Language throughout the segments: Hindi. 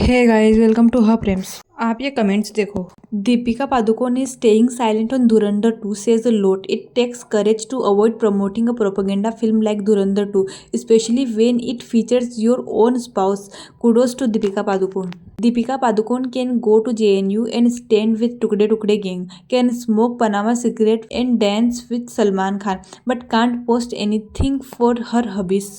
हे गाइस, वेलकम टू हर प्रेम्स। आप ये कमेंट्स देखो। Deepika Padukone is staying silent on Dhurandhar 2 says a lot. It takes courage to avoid promoting a propaganda film like Dhurandhar 2, especially when it features your own spouse. Kudos to Deepika Padukone. Deepika Padukone can go to JNU and stand with Tukde Tukde gang, can smoke Panama cigarette and dance with Salman Khan, but can't post anything for her hobbies.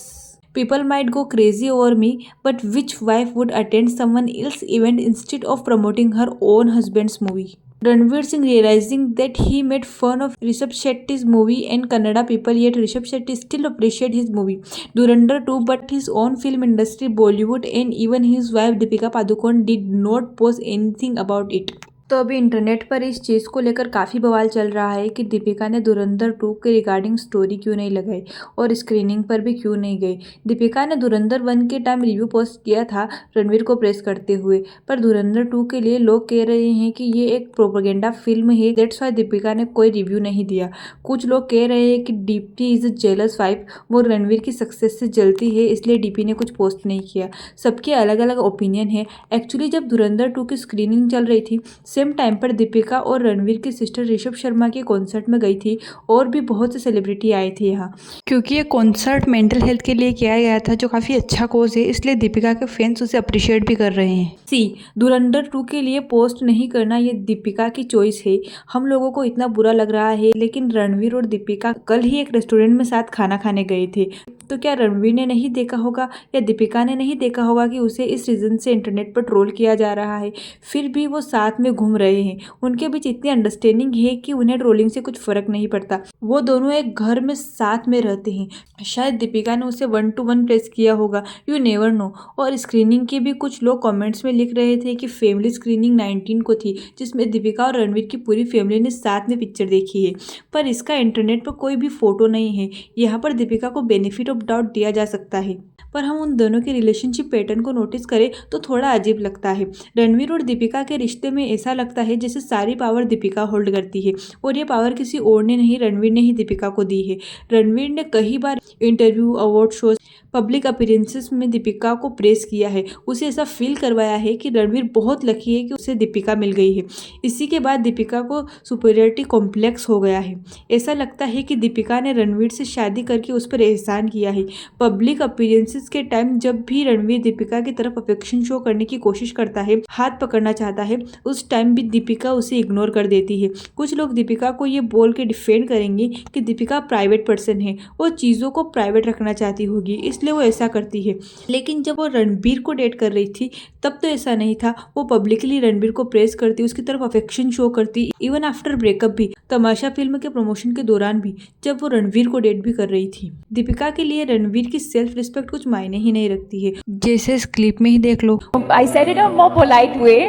People might go crazy over me, but which wife would attend someone else's event instead of promoting her own husband's movie? Ranveer Singh realizing that he made fun of Rishabh Shetty's movie and Kannada people, yet Rishabh Shetty still appreciate his movie Dhurandhar 2, but his own film industry, Bollywood, and even his wife Deepika Padukone did not post anything about it. तो अभी इंटरनेट पर इस चीज़ को लेकर काफ़ी बवाल चल रहा है कि दीपिका ने धुरंधर 2 के रिगार्डिंग स्टोरी क्यों नहीं लगाई और स्क्रीनिंग पर भी क्यों नहीं गई। दीपिका ने धुरंधर 1 के टाइम रिव्यू पोस्ट किया था रणवीर को प्रेस करते हुए, पर धुरंधर 2 के लिए लोग कह रहे हैं कि ये एक प्रोपेगेंडा फिल्म है, दैट्स वाई दीपिका ने कोई रिव्यू नहीं दिया। कुछ लोग कह रहे हैं कि DP is a jealous wife, वो रणवीर की सक्सेस से जलती है इसलिए डीपी ने कुछ पोस्ट नहीं किया। सबके अलग अलग ओपिनियन है। एक्चुअली जब धुरंधर 2 की स्क्रीनिंग चल रही थी सेम टाइम पर दीपिका और रणवीर की सिस्टर ऋषभ शर्मा के कॉन्सर्ट में गई थी और भी बहुत से सेलिब्रिटी आए थे यहाँ, क्योंकि ये कॉन्सर्ट मेंटल हेल्थ के लिए किया गया था जो काफ़ी अच्छा कोज है, इसलिए दीपिका के फैंस उसे अप्रिशिएट भी कर रहे हैं। धुरंधर 2 के लिए पोस्ट नहीं करना ये दीपिका की चॉइस है। हम लोगों को इतना बुरा लग रहा है, लेकिन रणवीर और दीपिका कल ही एक रेस्टोरेंट में साथ खाना खाने गए थे, तो क्या रणवीर ने नहीं देखा होगा या दीपिका ने नहीं देखा होगा कि उसे इस रीज़न से इंटरनेट पर ट्रोल किया जा रहा है, फिर भी वो साथ में घूम रहे हैं। उनके बीच इतनी अंडरस्टैंडिंग है कि उन्हें ट्रोलिंग से कुछ फर्क नहीं पड़ता। वो दोनों एक घर में साथ में रहते हैं। शायद दीपिका ने उसे 1-to-1 प्रेस किया होगा, यू नेवर नो। और स्क्रीनिंग के भी कुछ लोग कमेंट्स में लिख रहे थे कि फैमिली स्क्रीनिंग 19 को थी, जिसमें दीपिका और रणवीर की पूरी फैमिली ने साथ में पिक्चर देखी है, पर इसका इंटरनेट पर कोई भी फोटो नहीं है। यहाँ पर दीपिका को बेनिफिट ऑफ डाउट दिया जा सकता है, पर हम उन दोनों के रिलेशनशिप पैटर्न को नोटिस करें तो थोड़ा अजीब लगता है। रणवीर और दीपिका के रिश्ते में ऐसा लगता है जैसे सारी पावर दीपिका होल्ड करती है, और ये पावर किसी और ने नहीं, रणवीर ने ही दीपिका को दी है। रणवीर ने कई बार interview, award shows, public appearances में दीपिका को प्रेस किया है। उसे ऐसा फील करवाया है कि रणवीर बहुत लकी है कि उसे दीपिका मिल गई है। इसी के बाद दीपिका को सुपीरियरिटी कॉम्प्लेक्स हो गया है। ऐसा लगता है कि दीपिका ने रणवीर से शादी करके उस पर एहसान किया है। पब्लिक अपीयरेंसेस के टाइम जब भी रणवीर दीपिका की तरफ अफेक्शन शो करने की कोशिश करता है, हाथ पकड़ना चाहता है, उस टाइम भी दीपिका उसे इग्नोर कर देती है। कुछ लोग दीपिका को ये बोल के डिफेंड करेंगे कि दीपिका प्राइवेट पर्सन है, वो चीज़ों को प्राइवेट रखना चाहती होगी इसलिए वो ऐसा करती है। लेकिन जब वो रणबीर को डेट कर रही थी तब तो ऐसा नहीं था। वो पब्लिकली रणबीर को प्रेस करती, उसकी तरफ अफेक्शन शो करती, इवन आफ्टर ब्रेकअप भी, तमाशा फिल्म के प्रमोशन के दौरान भी, जब वो रणवीर को डेट भी कर रही थी। दीपिका के लिए रणवीर की सेल्फ रिस्पेक्ट कुछ मायने ही नहीं रखती है, जैसे इस क्लिप में ही देख लो। I said it in a more polite way.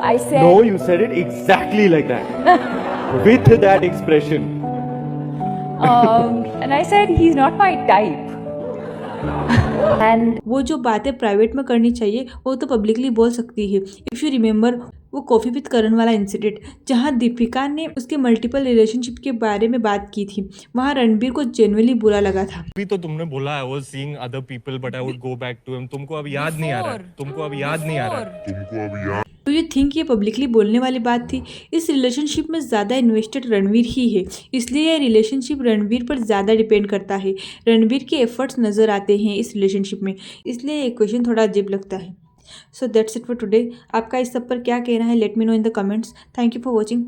I said No, you said it exactly like that. With that expression. and I said he's not my type. And वो जो बातें प्राइवेट में करनी चाहिए वो तो पब्लिकली बोल सकती है। इफ़ यू रिमेंबर वो कॉफ़ी विद करण वाला इंसिडेंट, जहाँ दीपिका ने उसके मल्टीपल रिलेशनशिप के बारे में बात की थी, वहाँ रणबीर को जेन्युइनली बुरा लगा था। अभी तो तुमने बोला I was seeing other people but I would go back to him. तुमको अब याद नहीं आ रहा है, तुमको अब याद नहीं आ रहा है। तो ये थिंक ये पब्लिकली बोलने वाली बात थी। इस रिलेशनशिप में ज़्यादा इन्वेस्टेड रणवीर ही है, इसलिए ये रिलेशनशिप रणवीर पर ज़्यादा डिपेंड करता है। रणवीर के एफर्ट्स नज़र आते हैं इस रिलेशनशिप में, इसलिए ये क्वेश्चन थोड़ा अजीब लगता है। So that's it for today. आपका इस सब पर क्या कहना है, let me know in the comments. Thank you for watching.